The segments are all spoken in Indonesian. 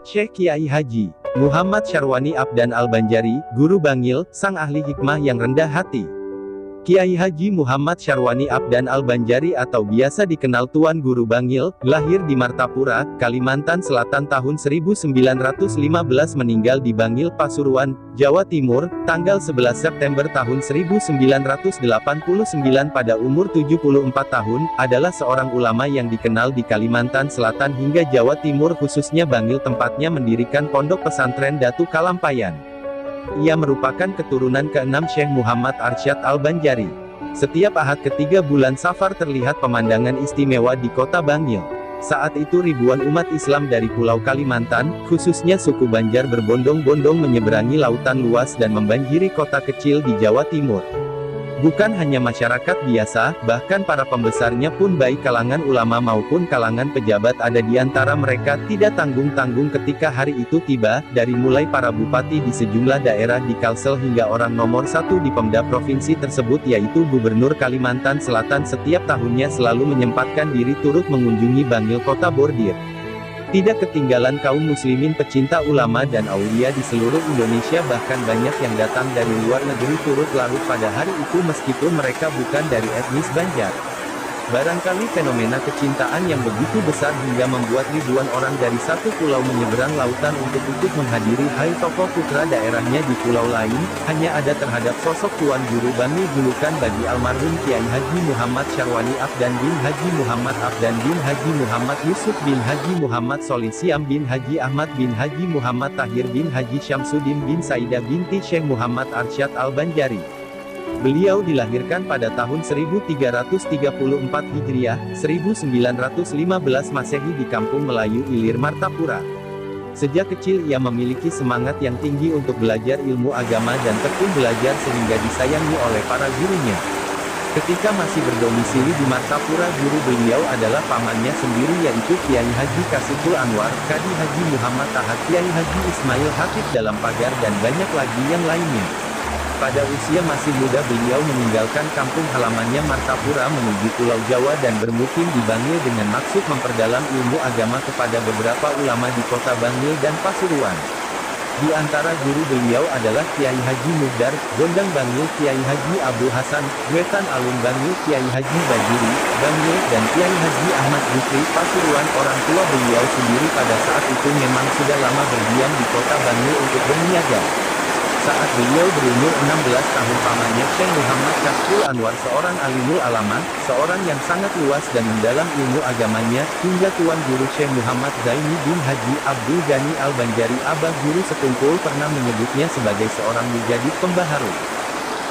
Syekh Kiai Haji Muhammad Syarwani Abdan Al-Banjari, Guru Bangil, sang ahli hikmah yang rendah hati. Kiai Haji Muhammad Syarwani Abdan Al-Banjari atau biasa dikenal Tuan Guru Bangil, lahir di Martapura, Kalimantan Selatan tahun 1915, meninggal di Bangil, Pasuruan, Jawa Timur, tanggal 11 September tahun 1989 pada umur 74 tahun, adalah seorang ulama yang dikenal di Kalimantan Selatan hingga Jawa Timur, khususnya Bangil tempatnya mendirikan pondok pesantren Datu Kalampayan. Ia merupakan keturunan ke-6 Syekh Muhammad Arsyad Al-Banjari. Setiap Ahad ketiga bulan Safar terlihat pemandangan istimewa di kota Bangil. Saat itu ribuan umat Islam dari Pulau Kalimantan, khususnya suku Banjar berbondong-bondong menyeberangi lautan luas dan membanjiri kota kecil di Jawa Timur. Bukan hanya masyarakat biasa, bahkan para pembesarnya pun baik kalangan ulama maupun kalangan pejabat ada di antara mereka tidak tanggung-tanggung ketika hari itu tiba, dari mulai para bupati di sejumlah daerah di Kalsel hingga orang nomor 1 di Pemda provinsi tersebut yaitu Gubernur Kalimantan Selatan setiap tahunnya selalu menyempatkan diri turut mengunjungi Bangil kota bordir. Tidak ketinggalan kaum muslimin pecinta ulama dan aulia di seluruh Indonesia, bahkan banyak yang datang dari luar negeri turut larut pada hari itu meskipun mereka bukan dari etnis Banjar. Barangkali fenomena kecintaan yang begitu besar hingga membuat ribuan orang dari satu pulau menyeberang lautan untuk ikut menghadiri hai tokoh putra daerahnya di pulau lain, hanya ada terhadap sosok Tuan Guru Bangil julukan bagi almarhum Kiai Haji Muhammad Syarwani Abdan bin Haji Muhammad Abdan bin Haji Muhammad Yusuf bin Haji Muhammad Solih Siam bin Haji Ahmad bin Haji Muhammad Tahir bin Haji Syamsuddin bin Saidah binti Syekh Muhammad Arsyad Al-Banjari. Beliau dilahirkan pada tahun 1334 Hijriah, 1915 Masehi di Kampung Melayu Ilir Martapura. Sejak kecil ia memiliki semangat yang tinggi untuk belajar ilmu agama dan tekun belajar sehingga disayangi oleh para gurunya. Ketika masih berdomisili di Martapura, guru beliau adalah pamannya sendiri yaitu Kiai Haji Kasiful Anwar, Kadi Haji Muhammad Ahad, Kiai Haji Ismail Hatib Dalam Pagar dan banyak lagi yang lainnya. Pada usia masih muda beliau meninggalkan kampung halamannya Martapura menuju Pulau Jawa dan bermukim di Bangil dengan maksud memperdalam ilmu agama kepada beberapa ulama di kota Bangil dan Pasuruan. Di antara guru beliau adalah Kiai Haji Muhdar, Gondang Bangil, Kiai Haji Abu Hasan, Wetan Alun Bangil, Kiai Haji Bajuri, Bangil, dan Kiai Haji Ahmad Bukri, Pasuruan. Orang tua beliau sendiri pada saat itu memang sudah lama berdiam di kota Bangil untuk berniaga. Saat beliau berumur 16 tahun pamannya Syekh Muhammad Kasful Anwar, seorang alimul alama, seorang yang sangat luas dan mendalam ilmu agamanya, hingga Tuan Guru Syekh Muhammad Zaini bin Haji Abdul Ghani Al-Banjari Abah Guru Sekungkul pernah menyebutnya sebagai seorang mujadid pembaharu.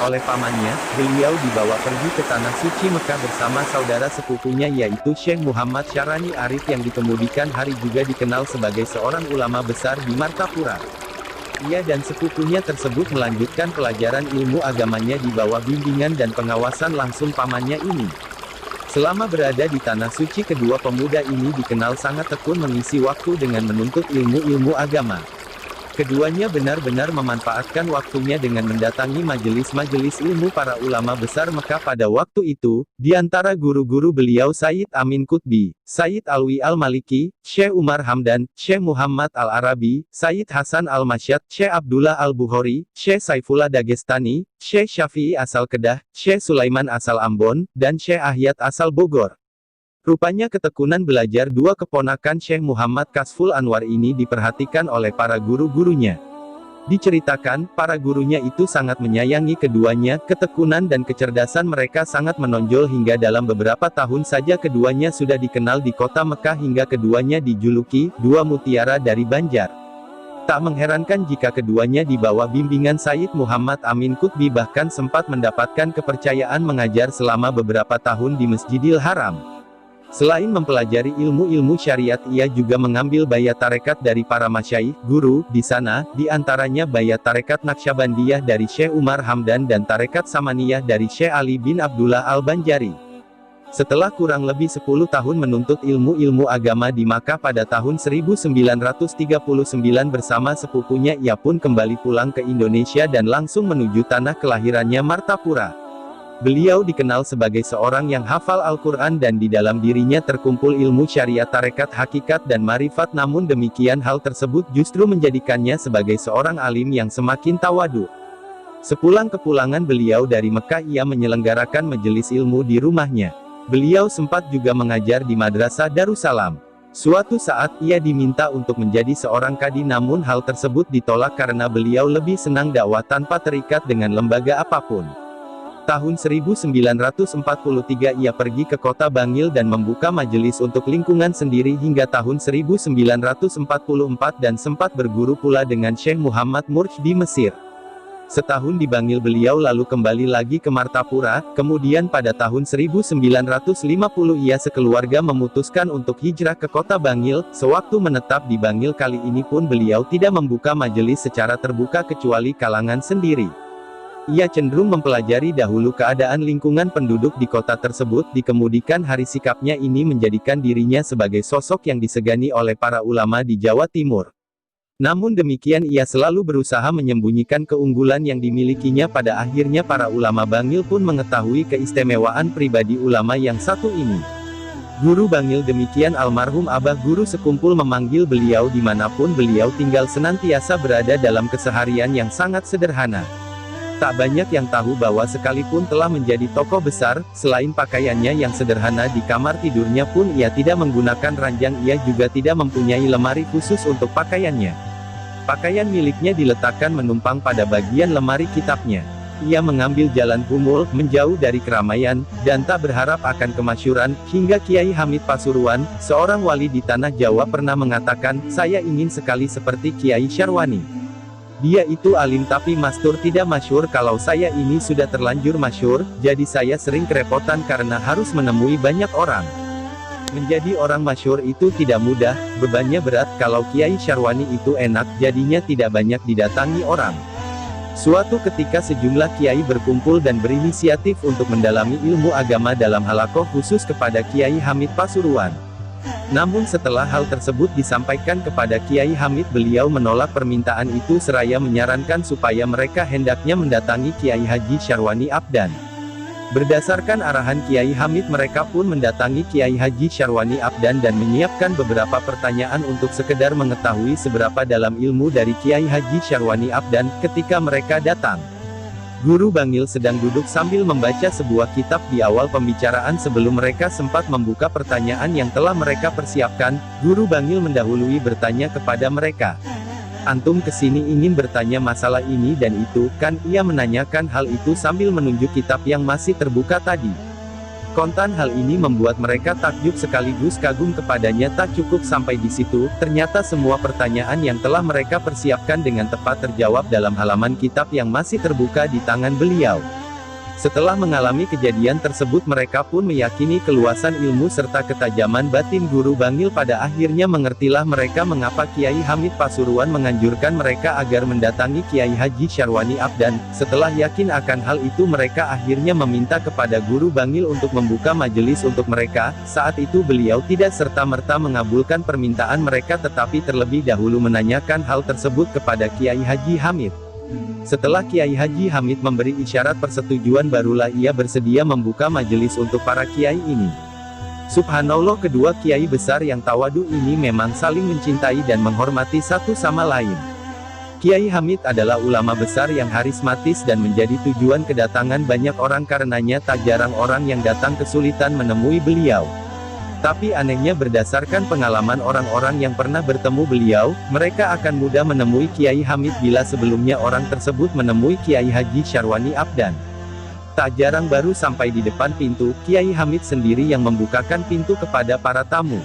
Oleh pamannya, beliau dibawa pergi ke Tanah Suci Mekah bersama saudara sepupunya yaitu Syekh Muhammad Syarani Arif yang di kemudian hari juga dikenal sebagai seorang ulama besar di Martapura. Ia dan sepupunya tersebut melanjutkan pelajaran ilmu agamanya di bawah bimbingan dan pengawasan langsung pamannya ini. Selama berada di Tanah Suci, kedua pemuda ini dikenal sangat tekun mengisi waktu dengan menuntut ilmu-ilmu agama. Keduanya benar-benar memanfaatkan waktunya dengan mendatangi majelis-majelis ilmu para ulama besar Mekah pada waktu itu, di antara guru-guru beliau Sayyid Amin Qutbi, Sayyid Alwi Al-Maliki, Syekh Umar Hamdan, Syekh Muhammad Al-Arabi, Sayyid Hasan Al-Masyad, Syekh Abdullah Al-Bukhari, Syekh Saifullah Dagestani, Syekh Syafi'i asal Kedah, Syekh Sulaiman asal Ambon, dan Syekh Ahyad asal Bogor. Rupanya ketekunan belajar dua keponakan Syekh Muhammad Kasful Anwar ini diperhatikan oleh para guru-gurunya. Diceritakan, para gurunya itu sangat menyayangi keduanya, ketekunan dan kecerdasan mereka sangat menonjol hingga dalam beberapa tahun saja keduanya sudah dikenal di kota Mekah hingga keduanya dijuluki dua mutiara dari Banjar. Tak mengherankan jika keduanya di bawah bimbingan Sayyid Muhammad Amin Qutbi bahkan sempat mendapatkan kepercayaan mengajar selama beberapa tahun di Masjidil Haram. Selain mempelajari ilmu-ilmu syariat, ia juga mengambil bayat tarekat dari para masyaikh, guru, di sana, di antaranya bayat tarekat Naqsyabandiyah dari Syekh Umar Hamdan dan tarekat Samaniyah dari Syekh Ali bin Abdullah Al-Banjari. Setelah kurang lebih 10 tahun menuntut ilmu-ilmu agama di Makkah pada tahun 1939 bersama sepupunya, ia pun kembali pulang ke Indonesia dan langsung menuju tanah kelahirannya Martapura. Beliau dikenal sebagai seorang yang hafal Al-Quran dan di dalam dirinya terkumpul ilmu syariat, tarekat, hakikat dan marifat. Namun demikian hal tersebut justru menjadikannya sebagai seorang alim yang semakin tawadu. Sepulang kepulangan beliau dari Mekah, ia menyelenggarakan majelis ilmu di rumahnya. Beliau sempat juga mengajar di Madrasah Darussalam. Suatu saat ia diminta untuk menjadi seorang kadi, namun hal tersebut ditolak karena beliau lebih senang dakwah tanpa terikat dengan lembaga apapun. Tahun 1943 ia pergi ke kota Bangil dan membuka majelis untuk lingkungan sendiri hingga tahun 1944 dan sempat berguru pula dengan Syekh Muhammad Murj di Mesir. Setahun di Bangil beliau lalu kembali lagi ke Martapura, kemudian pada tahun 1950 ia sekeluarga memutuskan untuk hijrah ke kota Bangil. Sewaktu menetap di Bangil kali ini pun beliau tidak membuka majelis secara terbuka kecuali kalangan sendiri. Ia cenderung mempelajari dahulu keadaan lingkungan penduduk di kota tersebut. Di kemudian hari sikapnya ini menjadikan dirinya sebagai sosok yang disegani oleh para ulama di Jawa Timur. Namun demikian ia selalu berusaha menyembunyikan keunggulan yang dimilikinya. Pada akhirnya para ulama Bangil pun mengetahui keistimewaan pribadi ulama yang satu ini. Guru Bangil, demikian almarhum Abah Guru Sekumpul, memanggil beliau dimanapun beliau tinggal, senantiasa berada dalam keseharian yang sangat sederhana. Tak banyak yang tahu bahwa sekalipun telah menjadi tokoh besar, selain pakaiannya yang sederhana, di kamar tidurnya pun ia tidak menggunakan ranjang. Ia juga tidak mempunyai lemari khusus untuk pakaiannya. Pakaian miliknya diletakkan menumpang pada bagian lemari kitabnya. Ia mengambil jalan humul, menjauh dari keramaian, dan tak berharap akan kemasyhuran, hingga Kiai Hamid Pasuruan, seorang wali di tanah Jawa, pernah mengatakan, "Saya ingin sekali seperti Kiai Syarwani. Dia itu alim tapi mastur tidak masyhur. Kalau saya ini sudah terlanjur masyhur, jadi saya sering kerepotan karena harus menemui banyak orang. Menjadi orang masyhur itu tidak mudah, bebannya berat. Kalau Kiai Syarwani itu enak, jadinya tidak banyak didatangi orang." Suatu ketika sejumlah kiai berkumpul dan berinisiatif untuk mendalami ilmu agama dalam halaqah khusus kepada Kiai Hamid Pasuruan. Namun setelah hal tersebut disampaikan kepada Kiai Hamid, beliau menolak permintaan itu seraya menyarankan supaya mereka hendaknya mendatangi Kiai Haji Syarwani Abdan. Berdasarkan arahan Kiai Hamid, mereka pun mendatangi Kiai Haji Syarwani Abdan dan menyiapkan beberapa pertanyaan untuk sekedar mengetahui seberapa dalam ilmu dari Kiai Haji Syarwani Abdan. Ketika mereka datang, Guru Bangil sedang duduk sambil membaca sebuah kitab. Di awal pembicaraan sebelum mereka sempat membuka pertanyaan yang telah mereka persiapkan, Guru Bangil mendahului bertanya kepada mereka, "Antum kesini ingin bertanya masalah ini dan itu, kan?" Ia menanyakan hal itu sambil menunjuk kitab yang masih terbuka tadi. Kontan hal ini membuat mereka takjub sekaligus kagum kepadanya. Tak cukup sampai di situ, ternyata semua pertanyaan yang telah mereka persiapkan dengan tepat terjawab dalam halaman kitab yang masih terbuka di tangan beliau. Setelah mengalami kejadian tersebut, mereka pun meyakini keluasan ilmu serta ketajaman batin Guru Bangil. Pada akhirnya mengertilah mereka mengapa Kiai Hamid Pasuruan menganjurkan mereka agar mendatangi Kiai Haji Syarwani Abdan. Setelah yakin akan hal itu, mereka akhirnya meminta kepada Guru Bangil untuk membuka majelis untuk mereka. Saat itu beliau tidak serta-merta mengabulkan permintaan mereka, tetapi terlebih dahulu menanyakan hal tersebut kepada Kiai Haji Hamid. Setelah Kiai Haji Hamid memberi isyarat persetujuan, barulah ia bersedia membuka majelis untuk para kiai ini. Subhanallah, kedua kiai besar yang tawadu ini memang saling mencintai dan menghormati satu sama lain. Kiai Hamid adalah ulama besar yang harismatis dan menjadi tujuan kedatangan banyak orang, karenanya tak jarang orang yang datang kesulitan menemui beliau. Tapi anehnya, berdasarkan pengalaman orang-orang yang pernah bertemu beliau, mereka akan mudah menemui Kiai Hamid bila sebelumnya orang tersebut menemui Kiai Haji Syarwani Abdan. Tak jarang baru sampai di depan pintu, Kiai Hamid sendiri yang membukakan pintu kepada para tamu.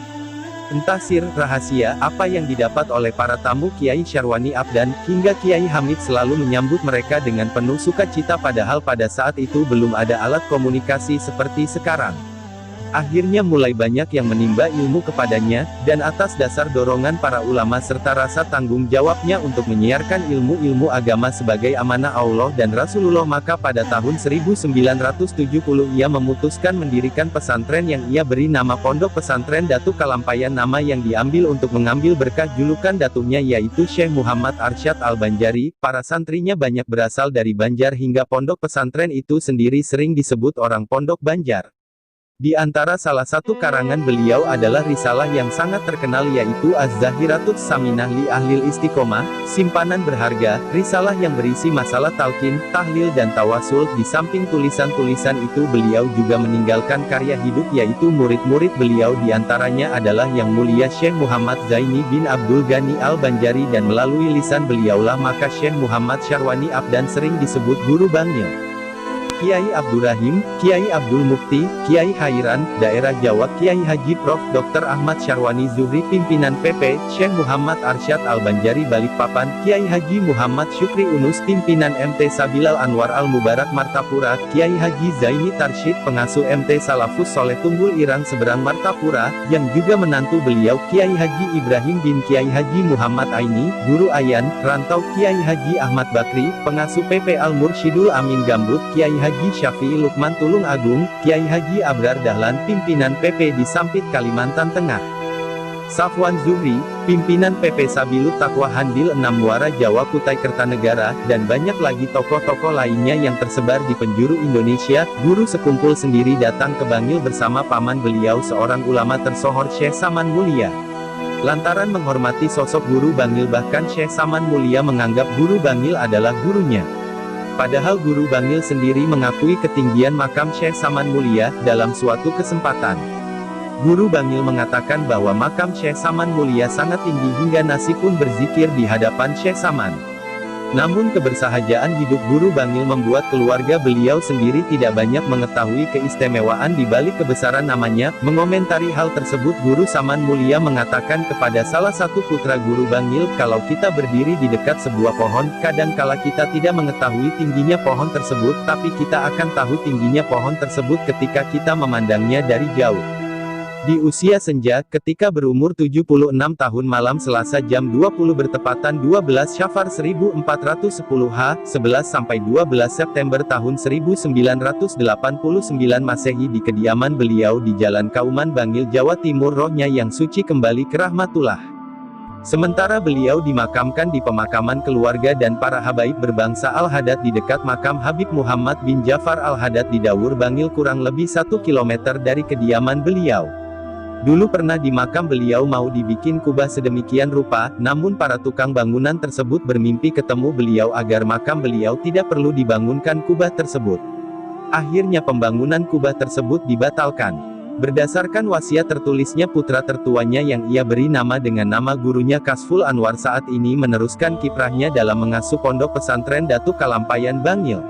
Entah sir, rahasia, apa yang didapat oleh para tamu Kiai Syarwani Abdan, hingga Kiai Hamid selalu menyambut mereka dengan penuh sukacita, padahal pada saat itu belum ada alat komunikasi seperti sekarang. Akhirnya mulai banyak yang menimba ilmu kepadanya, dan atas dasar dorongan para ulama serta rasa tanggung jawabnya untuk menyiarkan ilmu-ilmu agama sebagai amanah Allah dan Rasulullah, maka pada tahun 1970 ia memutuskan mendirikan pesantren yang ia beri nama Pondok Pesantren Datuk Kalampayan, nama yang diambil untuk mengambil berkah julukan datuknya yaitu Syekh Muhammad Arsyad Al-Banjari. Para santrinya banyak berasal dari Banjar hingga pondok pesantren itu sendiri sering disebut orang Pondok Banjar. Di antara salah satu karangan beliau adalah risalah yang sangat terkenal yaitu Az-Zahiratus Saminah li Ahlil Istiqomah, simpanan berharga, risalah yang berisi masalah talqin, tahlil dan tawasul. Di samping tulisan-tulisan itu beliau juga meninggalkan karya hidup yaitu murid-murid beliau, di antaranya adalah Yang Mulia Syekh Muhammad Zaini bin Abdul Ghani Al-Banjari, dan melalui lisan beliaulah maka Syekh Muhammad Syarwani Abdan sering disebut Guru Bangil. Kiai Abdurrahim, Kiai Abdul Mufti, Kiai Khairan, Daerah Jawa Kiai Haji Prof. Dr. Ahmad Syarwani Zuhri Pimpinan PP, Syekh Muhammad Arsyad Al-Banjari Balikpapan, Kiai Haji Muhammad Syukri Unus Pimpinan MT Sabilal Anwar Al-Mubarak Martapura, Kiai Haji Zaini Tarsyid Pengasuh MT Salafus Soleh Tunggul Irang Seberang Martapura, yang juga menantu beliau Kiai Haji Ibrahim bin Kiai Haji Muhammad Aini, Guru Ayan, Rantau Kiai Haji Ahmad Bakri, Pengasuh PP Al-Mursyidul Amin Gambut, Kiai Haji Syafi'i Lukman Tulung Agung, Kiai Haji Abrar Dahlan Pimpinan PP di Sampit Kalimantan Tengah. Safwan Zuhri, Pimpinan PP Sabilut Taqwa Handil 6 Muara Jawa Kutai Kertanegara, dan banyak lagi tokoh-tokoh lainnya yang tersebar di penjuru Indonesia. Guru sekumpul sendiri datang ke Bangil bersama paman beliau seorang ulama tersohor Syekh Saman Mulia. Lantaran menghormati sosok Guru Bangil, bahkan Syekh Saman Mulia menganggap Guru Bangil adalah gurunya. Padahal Guru Bangil sendiri mengakui ketinggian makam Syekh Saman Mulia. Dalam suatu kesempatan, Guru Bangil mengatakan bahwa makam Syekh Saman Mulia sangat tinggi hingga nasi pun berzikir di hadapan Syekh Saman. Namun kebersahajaan hidup Guru Bangil membuat keluarga beliau sendiri tidak banyak mengetahui keistimewaan di balik kebesaran namanya. Mengomentari hal tersebut, Guru Saman Mulia mengatakan kepada salah satu putra Guru Bangil, kalau kita berdiri di dekat sebuah pohon, kadangkala kita tidak mengetahui tingginya pohon tersebut, tapi kita akan tahu tingginya pohon tersebut ketika kita memandangnya dari jauh. Di usia senja, ketika berumur 76 tahun, malam Selasa jam 20 bertepatan 12 Syafar 1410 H, 11-12 September tahun 1989 Masehi, di kediaman beliau di Jalan Kauman Bangil, Jawa Timur, rohnya yang suci kembali ke rahmatullah. Sementara beliau dimakamkan di pemakaman keluarga dan para habaib berbangsa Al-Haddad di dekat makam Habib Muhammad bin Jafar Al-Haddad di Dawur Bangil, kurang lebih 1 km dari kediaman beliau. Dulu pernah di makam beliau mau dibikin kubah sedemikian rupa, namun para tukang bangunan tersebut bermimpi ketemu beliau agar makam beliau tidak perlu dibangunkan kubah tersebut. Akhirnya pembangunan kubah tersebut dibatalkan. Berdasarkan wasiat tertulisnya putra tertuanya yang ia beri nama dengan nama gurunya Kasful Anwar, saat ini meneruskan kiprahnya dalam mengasuh Pondok Pesantren Datuk Kalampayan Bangil.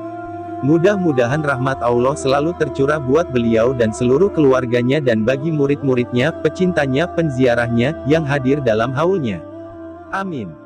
Mudah-mudahan rahmat Allah selalu tercurah buat beliau dan seluruh keluarganya, dan bagi murid-muridnya, pecintanya, penziarahnya, yang hadir dalam haulnya. Amin.